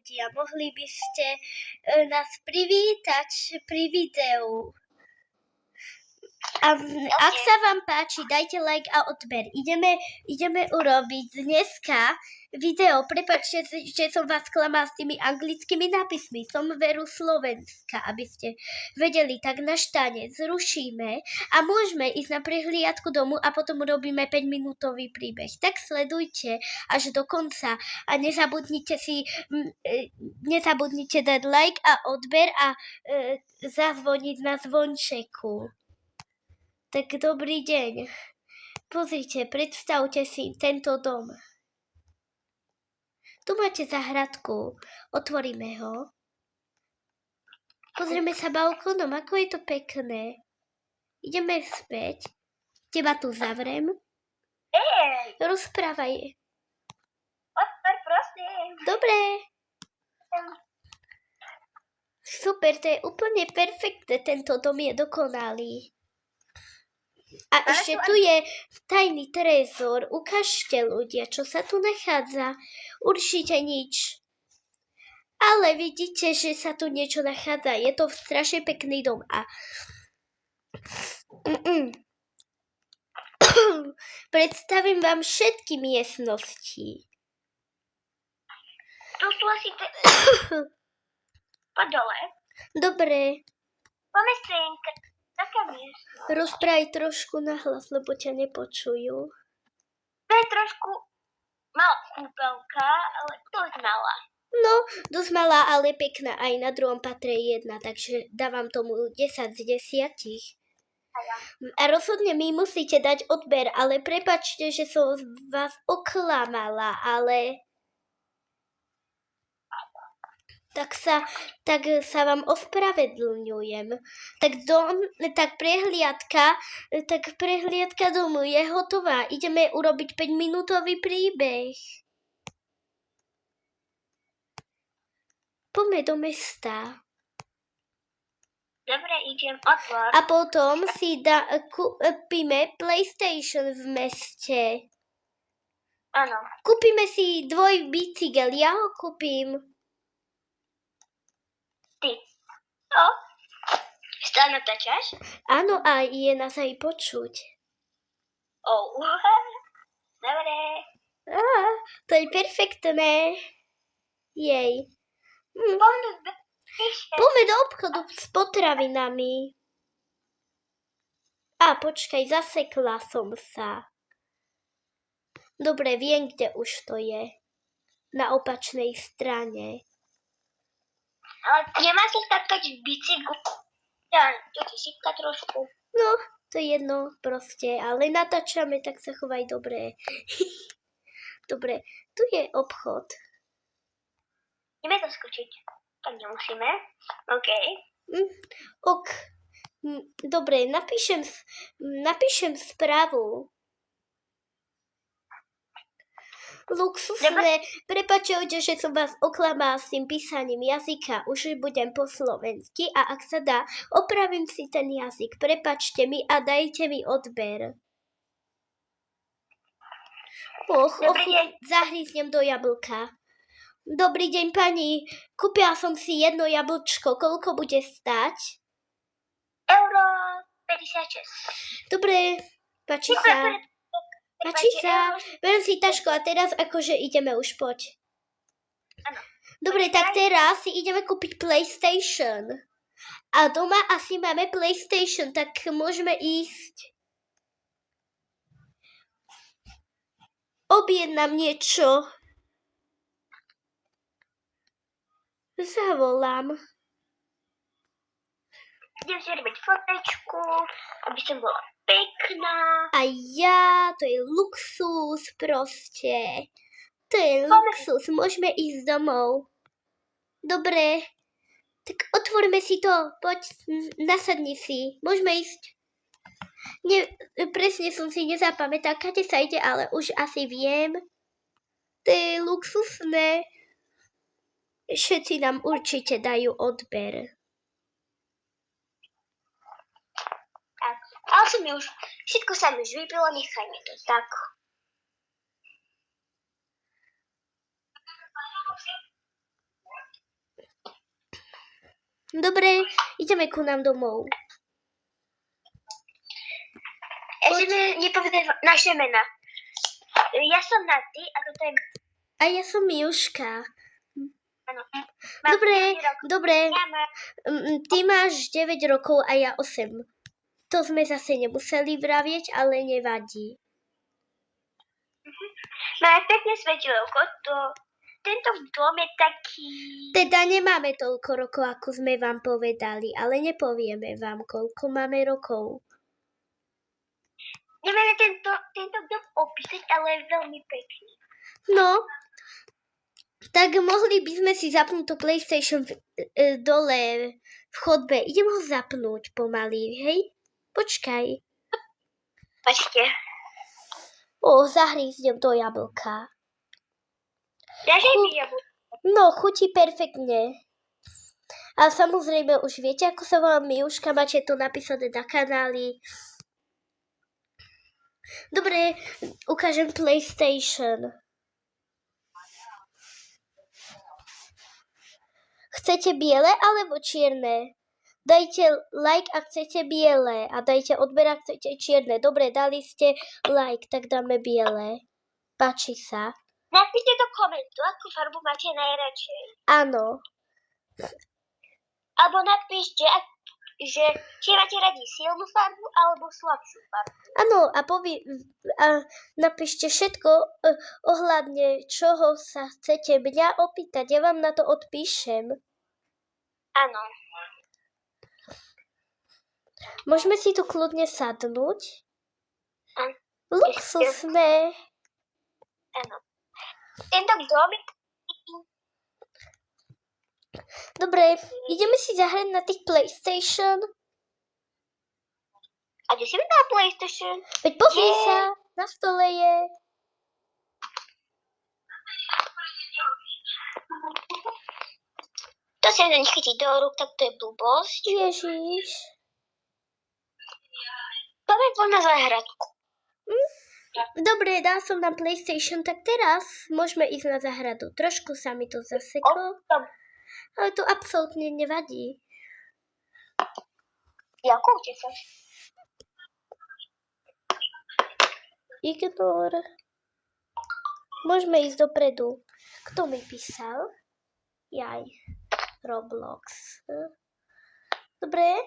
ľudia, mohli by ste nás privítať pri videu. A ak sa vám páči, dajte like a odber. Ideme urobiť dneska video. Prepáčte, že som vás klamal s tými anglickými nápismi. Som veru Slovenska, aby ste vedeli. Tak náš tanec zrušíme a môžeme ísť na prehliadku domu a potom urobíme 5-minútový príbeh. Tak sledujte až do konca a nezabudnite dať like a odber a zazvoniť na zvončeku. Tak dobrý deň. Pozrite, predstavte si tento dom. Tu máte záhradku. Otvoríme ho. Pozrieme sa balkónom, ako je to pekné. Ideme späť. Teba tu zavrem. Rozprávaj. Otvor, prosím. Dobre. Super, to je úplne perfektné. Tento dom je dokonalý. A ešte tu je tajný trezor. Ukážte ľudia, čo sa tu nachádza. Určite nič. Ale vidíte, že sa tu niečo nachádza. Je to strašne pekný dom. A predstavím vám všetky miestnosti. Tu sú asi po dole. Dobre. Pomyslím, taká miestnosť. Rozprávaj trošku nahlas, lebo ťa nepočujú. To je trošku malá kúpeľka, ale dosť malá. No, dosť malá, ale pekná. Aj na druhom patre jedna, takže dávam tomu 10 z 10. A rozhodne mi musíte dať odber, ale prepáčte, že som vás oklamala, ale tak sa vám ospravedlňujem. Tak prehliadka domu je hotová. Ideme urobiť 5-minútový príbeh. Poďme do mesta. Dobre, idem otvor. A potom si kúpime PlayStation v meste. Áno. Kúpime si dvojbicykel. Ja ho kúpim. Ty. No. Stále natáčaš? Áno, a je nás aj počuť. Dobre. To je perfektné. Jej. Poďme do obchodu s potravinami. Počkaj, zasekla som sa. Dobre, viem, kde už to je. Na opačnej strane. Ale nemá sa skákať v bicyklu. To ti sypka trošku. No, to je jedno proste, ale natáčame, tak sa chovaj dobre. Dobre, tu je obchod. Ideme zaskočiť. Tak nemusíme. OK. Dobre, napíšem správu. Luxusné. Prepáčte, že som vás oklamala s tým písaním jazyka. Už budem po slovensky a ak sa dá, opravím si ten jazyk. Prepáčte mi a dajte mi odber. Zahríznem do jablka. Dobrý deň, pani. Kúpila som si jedno jablčko. Koľko bude stáť? €56. Dobre, páči sa. Beriem si tašku a teraz akože ideme už, poď. Áno. Dobre, tak teraz si ideme kúpiť PlayStation. A doma asi máme PlayStation, tak môžeme ísť. Objednám niečo. Zavolám. Idem si robiť fotečku, aby som bola pekná. A to je luxus proste. To je luxus, môžeme ísť domov. Dobre, tak otvorme si to, poď, nasadni si, môžeme ísť. Presne som si nezapamätala, kade sa ide, ale už asi viem. To je luxusné. Všetci nám určite dajú odber. Ale všetko sa mi už vypilo, nechajme to tak. Dobre, ideme ku nám domov. Ešte mi nepovedaj naše mená. Ja som Naty a toto je... A ja som Miuška. Áno. Dobre. Ja mám... Ty máš 9 rokov a ja 8. To sme zase nemuseli vravieť, ale nevadí. Máme pekné svetelko. Tento dom je taký... Teda nemáme toľko rokov, ako sme vám povedali, ale nepovieme vám, koľko máme rokov. Nemáme tento dom opísať, ale je veľmi pekný. No, tak mohli by sme si zapnúť to PlayStation dole v chodbe. Idem ho zapnúť pomaly, hej? Počkaj. Počkej. Zahrízdem do jablka. Dažej mi jablko. No, chutí perfektne. A samozrejme už viete, ako sa volá Miuška, máte to napísané na kanáli. Dobre, ukážem PlayStation. Chcete biele alebo čierne? Dajte like, ak chcete biele a dajte odber, ak chcete čierne. Dobre, dali ste like, tak dáme biele. Páči sa? Napíšte do komentu, akú farbu máte najradšej. Áno. Alebo napíšte, že či máte radi silnú farbu alebo slabšiu farbu. Áno, a napíšte všetko ohľadne, čoho sa chcete mňa opýtať. Ja vám na to odpíšem. Áno. Môžeme si tu kľudne sadnúť? Áno. Luxusné. Áno. Tento domik... Dobre, ideme si zahrať na tých PlayStation. A kde si mi dala PlayStation? Veď pozri sa, na stole je. To sa mi nechytí do rúk, tak to je blbosť. Ježiš. Poďme na záhradku. Dobre, dal som na PlayStation, tak teraz môžeme ísť na záhradu. Trošku sa mi to zaseklo, ale to absolútne nevadí. Jako sa? Ignor. Môžeme ísť dopredu. Kto mi písal? Jaj. Roblox. Dobre.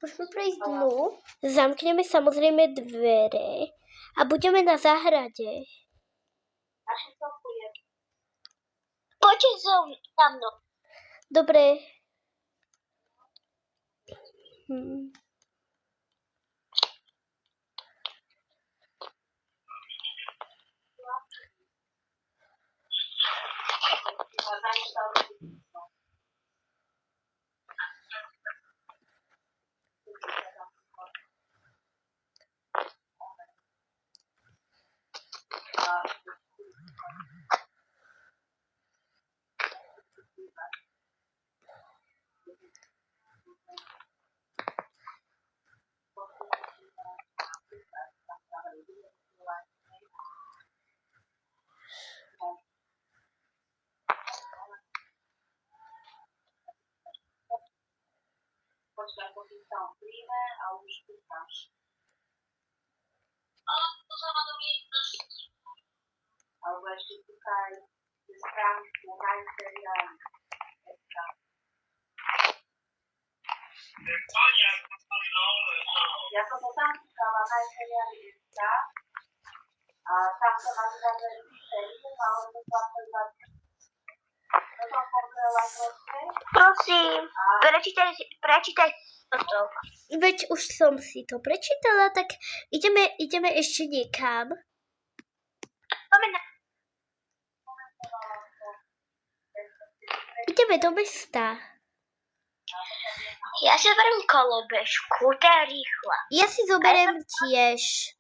Môžeme prejsť dnu. Zamkneme samozrejme dvere. A budeme na záhrade. Poďte za mnou. Dobre. Počkaj, pokým sa on príjme a už pýtaš. Alebo ešte týkaj ze stránky najseriály. Ja som to tam týkala najseriály a tam sa nazývame sériu a on to sa prezadí. To som pozrela proste. Prosím, prečítaj toto. Veď už som si to prečítala, tak ideme ešte niekam. Ideme do mesta. Ja si zoberiem kolobežku, to je rýchla. Ja si zoberiem tiež.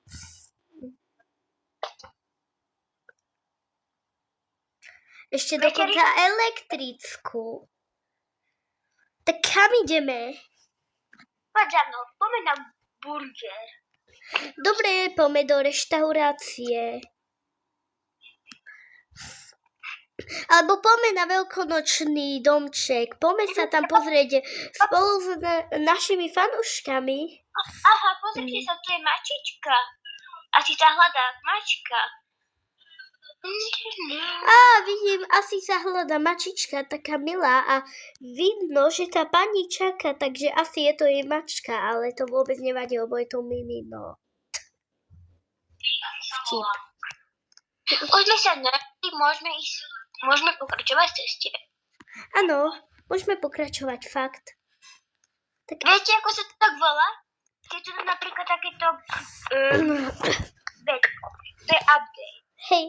Ešte dokonca elektrickú. Tak kam ideme? Poď za mnou, poďme na burger. Dobre, poďme do reštaurácie. Alebo poďme na veľkonočný domček. Poďme sa tam pozrieť spolu s našimi fanúškami. Aha, pozrite sa, tu je mačička. Asi sa hľadá mačka. Vidím, asi sa hľadá mačička, taká milá a vidno, že tá pani čaká, takže asi je to jej mačka, ale to vôbec nevadí, lebo je to mimino. Vtip. Už sme sa našli, môžeme pokračovať v ceste. Áno, môžeme pokračovať, fakt. Tak... Viete, ako sa to tak volá? Keď tu napríklad takéto to je update. Hej,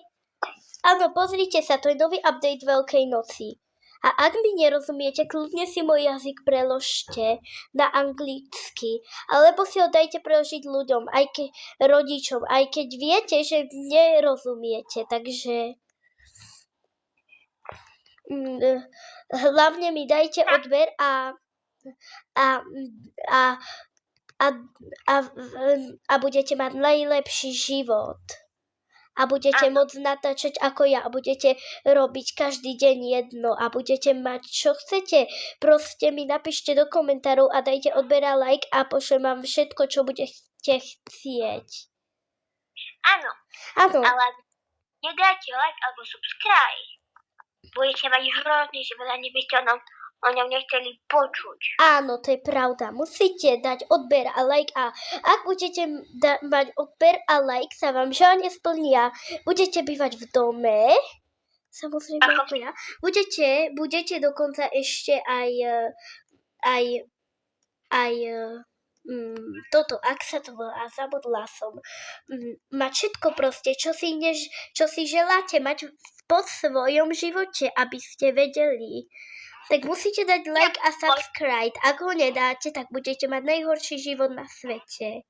áno, pozrite sa, to je nový update Veľkej noci. A ak mi nerozumiete, kľudne si môj jazyk preložte na anglicky, alebo si ho dajte preložiť ľuďom, aj keď rodičom, aj keď viete, že nerozumiete, takže hlavne mi dajte odber a budete mať najlepší život. A budete môcť natáčať ako ja a budete robiť každý deň jedno a budete mať čo chcete. Proste mi napíšte do komentárov a dajte odber a like a pošlem vám všetko, čo budete chcieť. Áno. Áno. Ale nedáte like alebo subscribe. Budete mať hrozný život a nebyste o ňom nechceli počuť. Áno, to je pravda. Musíte dať odber a like a ak budete mať odber a like, sa vám želanie splní a budete bývať v dome. Samozrejme ako ja. Budete dokonca ešte aj toto, ak sa to volá, zabudla som. Mať všetko proste, čo si želáte mať po svojom živote, aby ste vedeli. Tak musíte dať like a subscribe. Ak ho nedáte, tak budete mať najhorší život na svete.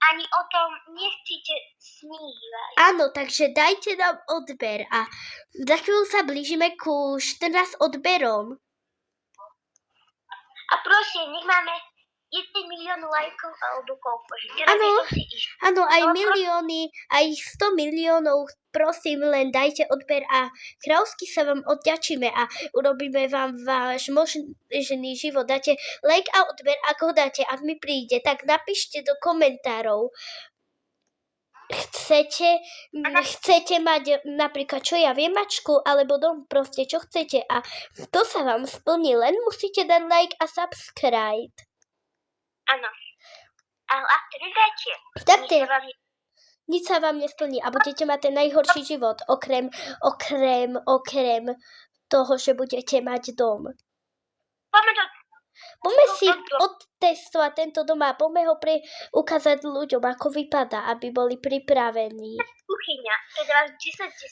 Ani o tom nechcete snívať. Áno, takže dajte nám odber a za chvíľu sa blížime ku 14 odberom. A prosím, nech máme 1 milión lajkov alebo koľko. Áno, aj milióny, aj 100 miliónov, prosím, len dajte odber a kráľovsky sa vám odďačíme a urobíme vám váš možný život. Dáte like a odber, ak ho dáte, ak mi príde, tak napíšte do komentárov. Chcete mať napríklad, čo ja viem, mačku, alebo dom, proste čo chcete a to sa vám splní, len musíte dať like a subscribe. Áno. Ale ak to nedáte, nič sa vám nesplní a budete mať ten najhorší život, okrem toho, že budete mať dom. Poďme si odtestovať tento dom a poďme ho ukázať ľuďom, ako vypadá, aby boli pripravení. Kuchyňa, to je vás 10 z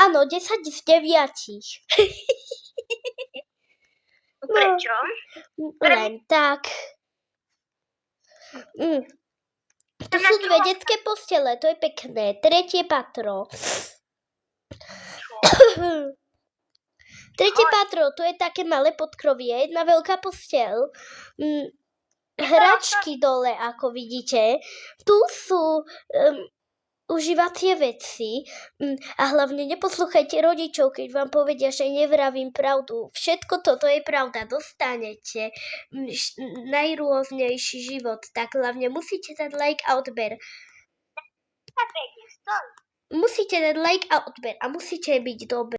10. Áno, 10 z 9. Prečo? Len tak. To sú dve detské postele, to je pekné. 3. patro. 3. patro, to je také malé podkrovie, jedna veľká posteľ. Hračky dole, ako vidíte. Tu sú užívacie veci a hlavne neposlúchajte rodičov, keď vám povedia, že nevravím pravdu. Všetko toto je pravda, dostanete najrôznejší život, tak hlavne musíte dať like a odber. Musíte dať like a odber a musíte byť dobrí.